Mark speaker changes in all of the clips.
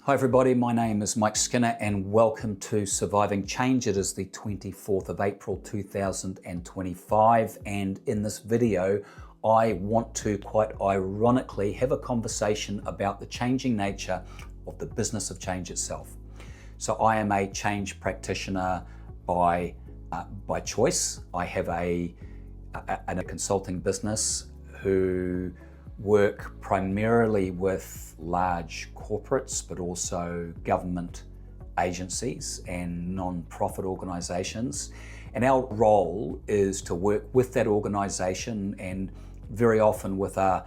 Speaker 1: Hi everybody, my name is Mike Skinner and welcome to Surviving Change. It is the 24th of April 2025, and in this video I want to quite ironically have a conversation about the changing nature of the business of change itself. So I am a change practitioner by choice. I have a consulting business who work primarily with large corporates, but also government agencies and non-profit organisations. And our role is to work with that organisation and very often with a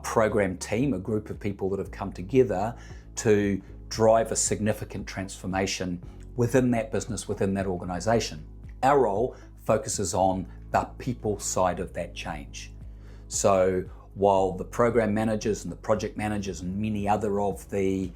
Speaker 1: program team, a group of people that have come together to drive a significant transformation within that business, within that organisation. Our role focuses on the people side of that change. So while the program managers and the project managers and many other of the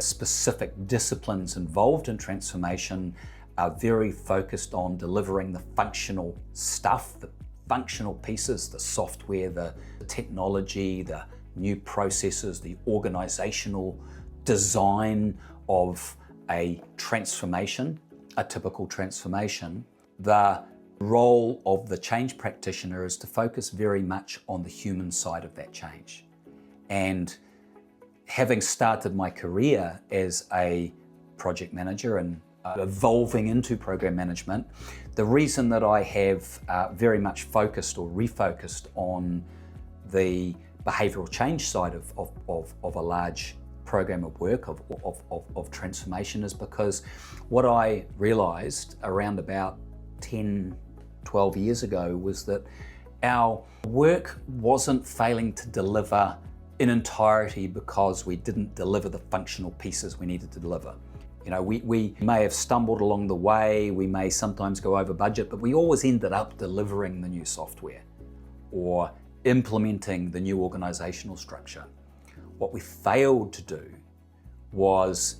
Speaker 1: specific disciplines involved in transformation are very focused on delivering the functional stuff, the functional pieces, the software, the technology, the new processes, the organizational design of a transformation, a typical transformation, the role of the change practitioner is to focus very much on the human side of that change. And having started my career as a project manager and evolving into program management, the reason that I have very much focused or refocused on the behavioral change side of a large program of work, of transformation, is because what I realized around about 12 years ago was that our work wasn't failing to deliver in entirety because we didn't deliver the functional pieces we needed to deliver. You know, we may have stumbled along the way, we may sometimes go over budget, but we always ended up delivering the new software or implementing the new organizational structure. What we failed to do was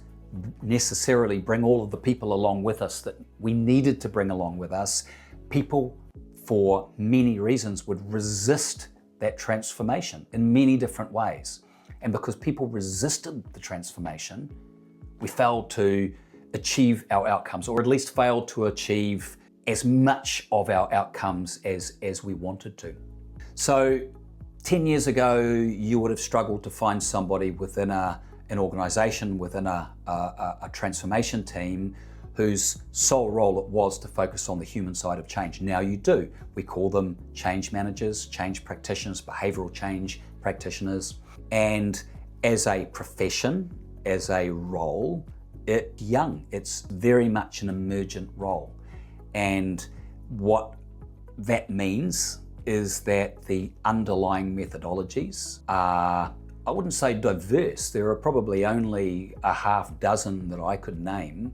Speaker 1: necessarily bring all of the people along with us that we needed to bring along with us. People, for many reasons, would resist that transformation in many different ways. And because people resisted the transformation, we failed to achieve our outcomes, or at least failed to achieve as much of our outcomes as we wanted to. So 10 years ago, you would have struggled to find somebody within an organization, within a transformation team, whose sole role it was to focus on the human side of change. Now you do. We call them change managers, change practitioners, behavioral change practitioners. And as a profession, as a role, it's young. It's very much an emergent role. And what that means is that the underlying methodologies are, I wouldn't say diverse. There are probably only a half dozen that I could name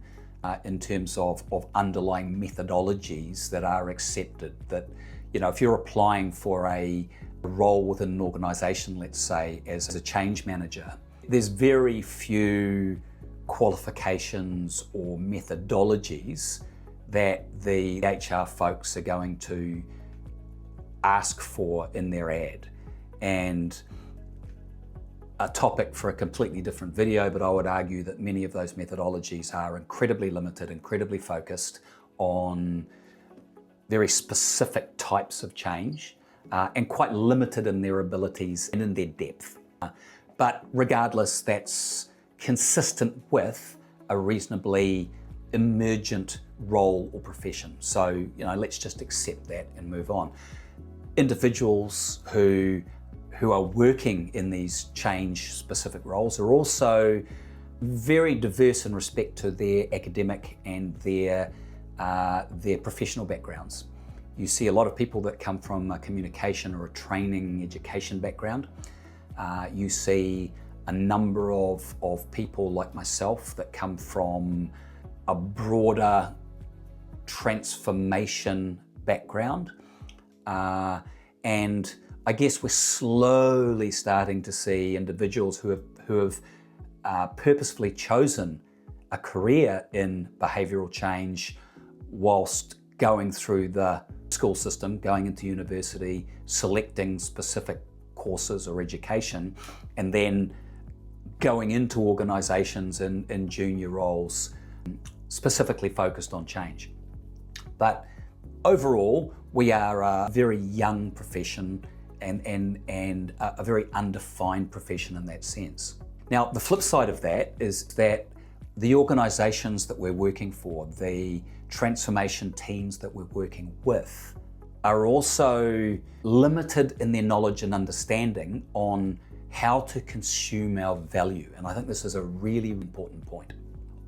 Speaker 1: in terms of underlying methodologies that are accepted. That, you know, if you're applying for a role within an organization, let's say as a change manager, there's very few qualifications or methodologies that the HR folks are going to ask for in their ad. And a topic for a completely different video, but I would argue that many of those methodologies are incredibly limited, incredibly focused on very specific types of change and quite limited in their abilities and in their depth. But regardless, that's consistent with a reasonably emergent role or profession. So, you know, let's just accept that and move on. Individuals who are working in these change specific roles are also very diverse in respect to their academic and their professional backgrounds. You see a lot of people that come from a communication or a training education background. You see a number of people like myself that come from a broader transformation background. And I guess we're slowly starting to see individuals who have purposefully chosen a career in behavioral change whilst going through the school system, going into university, selecting specific courses or education, and then going into organizations in junior roles, specifically focused on change. But overall, we are a very young profession and a very undefined profession in that sense. Now, the flip side of that is that the organizations that we're working for, the transformation teams that we're working with, are also limited in their knowledge and understanding on how to consume our value. And I think this is a really important point.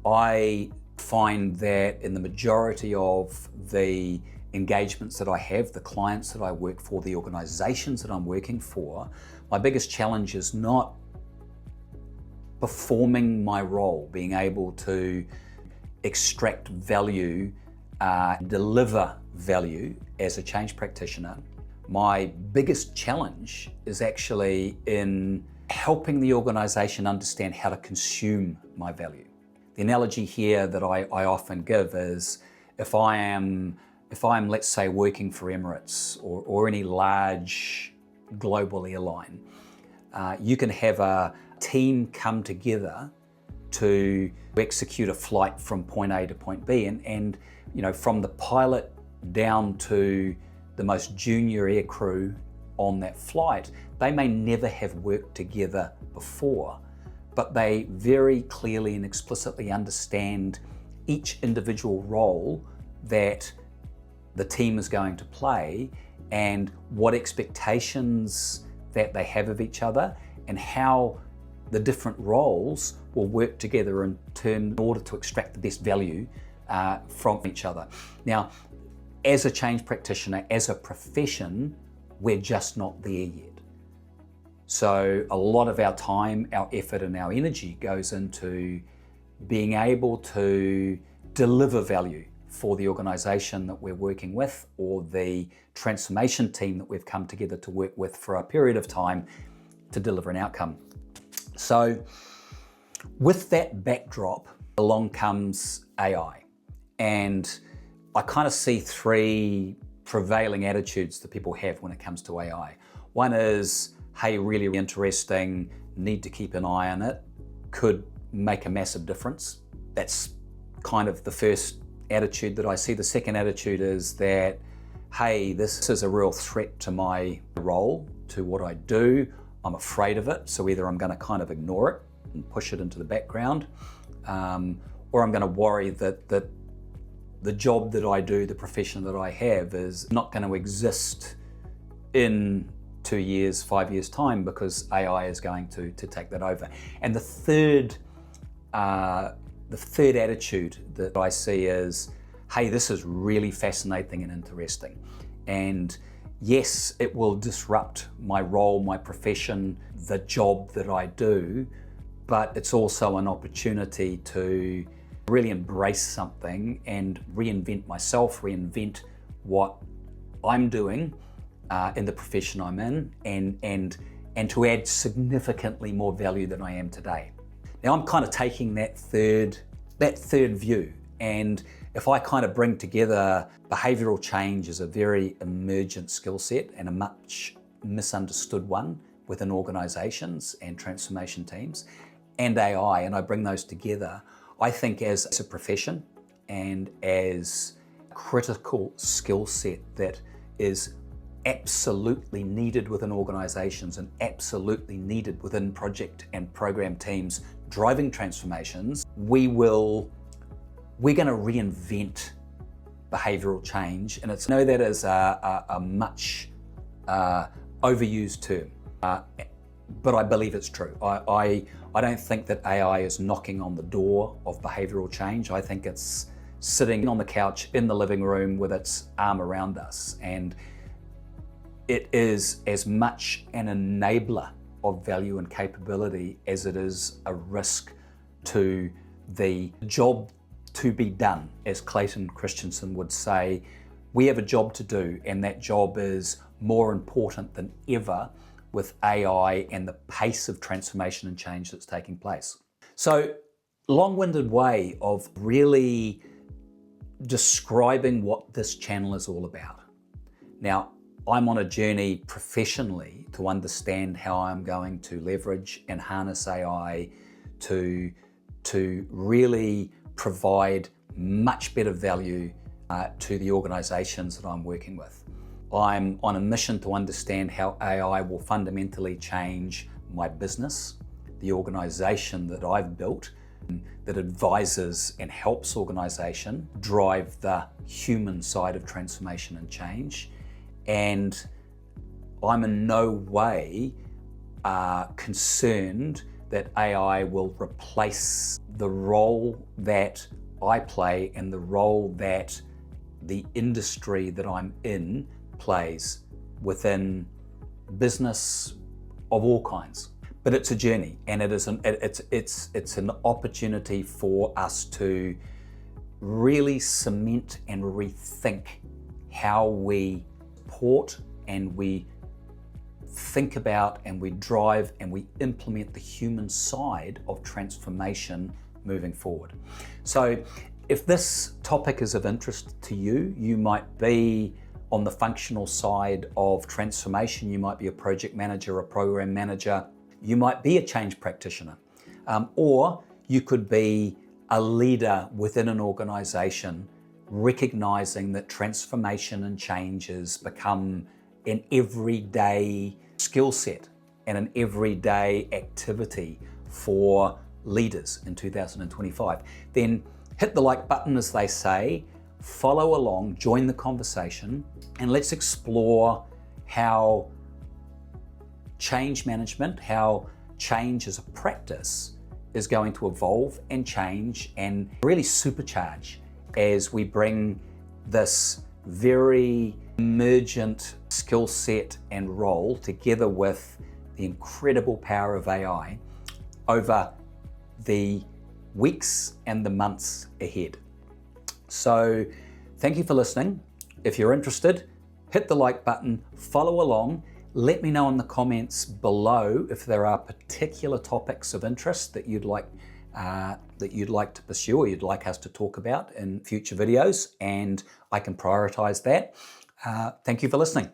Speaker 1: I find that in the majority of the engagements that I have, the clients that I work for, the organizations that I'm working for, my biggest challenge is not performing my role, being able to extract value, deliver value as a change practitioner. My biggest challenge is actually in helping the organization understand how to consume my value. The analogy here that I often give is if I'm, let's say, working for Emirates or any large global airline, you can have a team come together to execute a flight from point A to point B, and you know, from the pilot down to the most junior air crew on that flight, they may never have worked together before, but they very clearly and explicitly understand each individual role that the team is going to play and what expectations that they have of each other and how the different roles will work together in turn in order to extract the best value from each other. Now, as a change practitioner, as a profession, we're just not there yet. So a lot of our time, our effort and our energy goes into being able to deliver value for the organization that we're working with or the transformation team that we've come together to work with for a period of time to deliver an outcome. So with that backdrop, along comes AI. And I kind of see three prevailing attitudes that people have when it comes to AI. One is, hey, really interesting, need to keep an eye on it, could make a massive difference. That's kind of the first attitude that I see. The second attitude is that, hey, this is a real threat to my role, to what I do. I'm afraid of it, so either I'm going to kind of ignore it and push it into the background, or I'm going to worry that the job that I do, the profession that I have, is not going to exist in 2 years, 5 years' time because AI is going to take that over. And the third attitude that I see is, hey, this is really fascinating and interesting. And yes, it will disrupt my role, my profession, the job that I do, but it's also an opportunity to really embrace something and reinvent myself, reinvent what I'm doing in the profession I'm in, and to add significantly more value than I am today. Now I'm kind of taking that third view, and if I kind of bring together behavioral change as a very emergent skill set and a much misunderstood one within organizations and transformation teams, and AI, and I bring those together, I think as a profession and as a critical skill set that is absolutely needed within organizations and absolutely needed within project and program teams driving transformations, we're going to reinvent behavioral change. And I know that is a much overused term, but I believe it's true. I don't think that AI is knocking on the door of behavioral change. I think it's sitting on the couch in the living room with its arm around us. And it is as much an enabler of value and capability as it is a risk to the job to be done. As Clayton Christensen would say, we have a job to do, and that job is more important than ever with AI and the pace of transformation and change that's taking place. So, long-winded way of really describing what this channel is all about. Now, I'm on a journey professionally to understand how I'm going to leverage and harness AI to really provide much better value to the organizations that I'm working with. I'm on a mission to understand how AI will fundamentally change my business, the organization that I've built, that advises and helps organization drive the human side of transformation and change. And I'm in no way concerned that AI will replace the role that I play and the role that the industry that I'm in plays within business of all kinds. But it's a journey, and it's an opportunity for us to really cement and rethink how we support and we think about and we drive and we implement the human side of transformation moving forward. So if this topic is of interest to you, you might be on the functional side of transformation. You might be a project manager, a program manager. You might be a change practitioner, or you could be a leader within an organization, recognizing that transformation and change has become an everyday skill set and an everyday activity for leaders in 2025. Then hit the like button, as they say, follow along, join the conversation, and let's explore how change management, how change as a practice is going to evolve and change and really supercharge as we bring this very emergent skill set and role together with the incredible power of AI over the weeks and the months ahead. So thank you for listening. If you're interested, hit the like button, follow along. Let me know in the comments below if there are particular topics of interest that you'd like to pursue or you'd like us to talk about in future videos, and I can prioritize that. Thank you for listening.